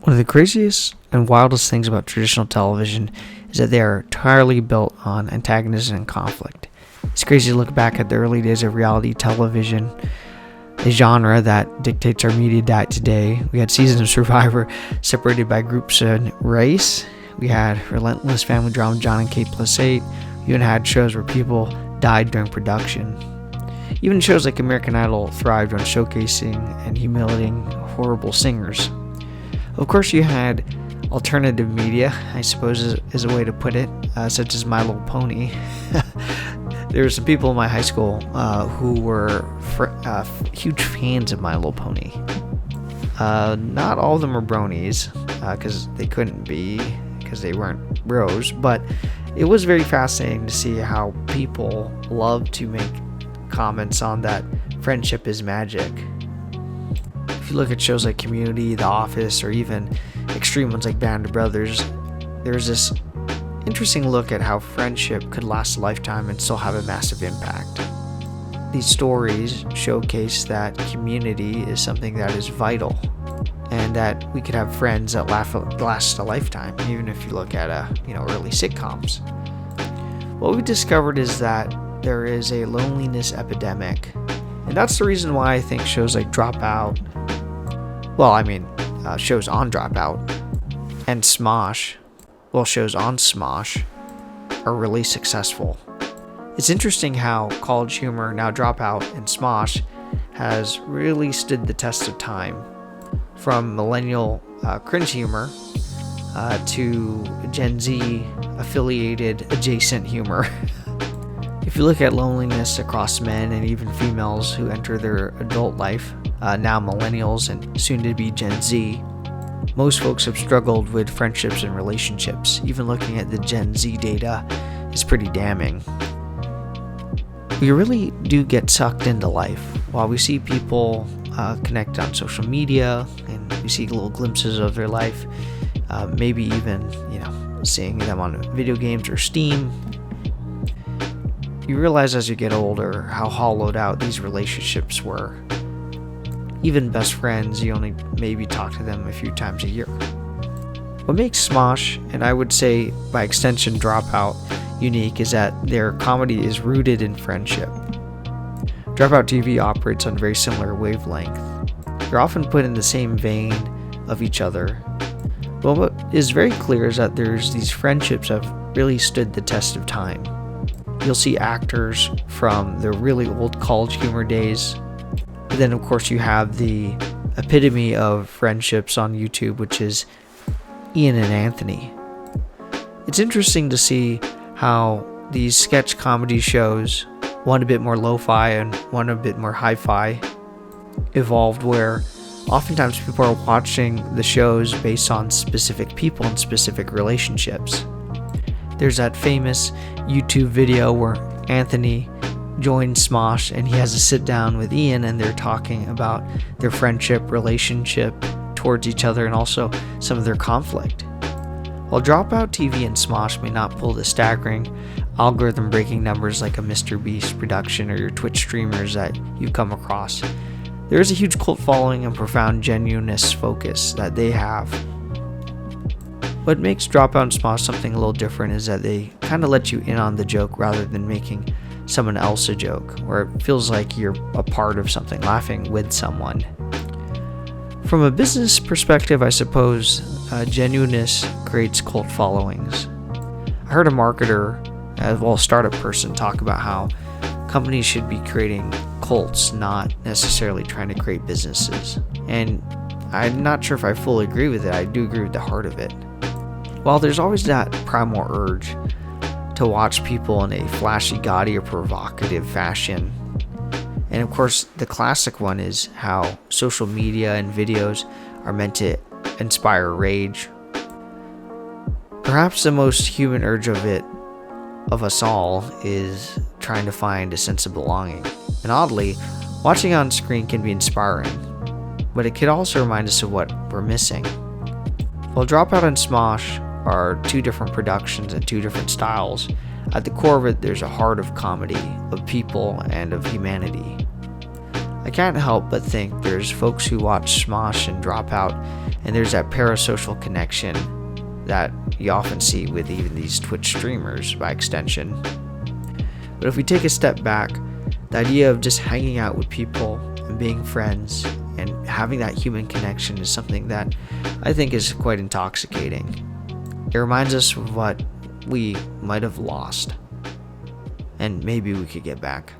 One of the craziest and wildest things about traditional television is that they are entirely built on antagonism and conflict. It's crazy to look back at the early days of reality television, a genre that dictates our media diet today. We had seasons of Survivor separated by groups and race. We had relentless family drama, John and Kate plus 8. We even had shows where people died during production. Even shows like American Idol thrived on showcasing and humiliating horrible singers. Of course, you had alternative media, I suppose is a way to put it, such as My Little Pony. There were some people in my high school who were huge fans of My Little Pony. Not all of them were bronies, because they couldn't be, because they weren't bros, but it was very fascinating to see how people love to make comments on that friendship is magic. If you look at shows like Community, The Office, or even extreme ones like Band of Brothers, there's this interesting look at how friendship could last a lifetime and still have a massive impact. These stories showcase that community is something that is vital, and that we could have friends that last a lifetime, even if you look at early sitcoms. What we discovered is that there is a loneliness epidemic, and that's the reason why I think shows like Dropout, shows on Dropout and Smosh, shows on Smosh are really successful. It's interesting how College Humor, now Dropout, and Smosh has really stood the test of time, from millennial cringe humor to Gen Z affiliated adjacent humor. If you look at loneliness across men and even females who enter their adult life, now millennials and soon to be Gen Z, most folks have struggled with friendships and relationships. Even looking at the Gen Z data is pretty damning. We really do get sucked into life. While we see people connect on social media and we see little glimpses of their life, maybe even seeing them on video games or Steam, you realize as you get older how hollowed out these relationships were. Even best friends, you only maybe talk to them a few times a year. What makes Smosh, and I would say by extension Dropout, unique is that their comedy is rooted in friendship. Dropout TV operates on a very similar wavelength. They're often put in the same vein of each other. But what is very clear is that there's these friendships have really stood the test of time. You'll see actors from the really old College Humor days. But then, of course, you have the epitome of friendships on YouTube, which is Ian and Anthony. It's interesting to see how these sketch comedy shows, one a bit more lo-fi and one a bit more hi-fi, evolved, where oftentimes people are watching the shows based on specific people and specific relationships. There's that famous YouTube video where Anthony joins Smosh and he has a sit down with Ian and they're talking about their friendship, relationship towards each other, and also some of their conflict. While Dropout TV and Smosh may not pull the staggering algorithm breaking numbers like a Mr. Beast production or your Twitch streamers that you come across, there is a huge cult following and profound genuineness focus that they have. What makes Dropout and Smosh something a little different is that they kind of let you in on the joke rather than making someone else a joke, where it feels like you're a part of something, laughing with someone. From a business perspective, I suppose genuineness creates cult followings. I heard a marketer, a startup person, talk about how companies should be creating cults, not necessarily trying to create businesses. And I'm not sure if I fully agree with it. I do agree with the heart of it. While there's always that primal urge to watch people in a flashy, gaudy, or provocative fashion, and of course the classic one is how social media and videos are meant to inspire rage, perhaps the most human urge of us all is trying to find a sense of belonging. And oddly, watching on screen can be inspiring, but it could also remind us of what we're missing. While Dropout and Smosh are two different productions and two different styles, at the core of it there's a heart of comedy, of people, and of humanity. I can't help but think there's folks who watch Smosh and Dropout And there's that parasocial connection that you often see with even these Twitch streamers by extension. But if we take a step back, the idea of just hanging out with people and being friends and having that human connection is something that I think is quite intoxicating. It reminds us of what we might have lost, and maybe we could get back.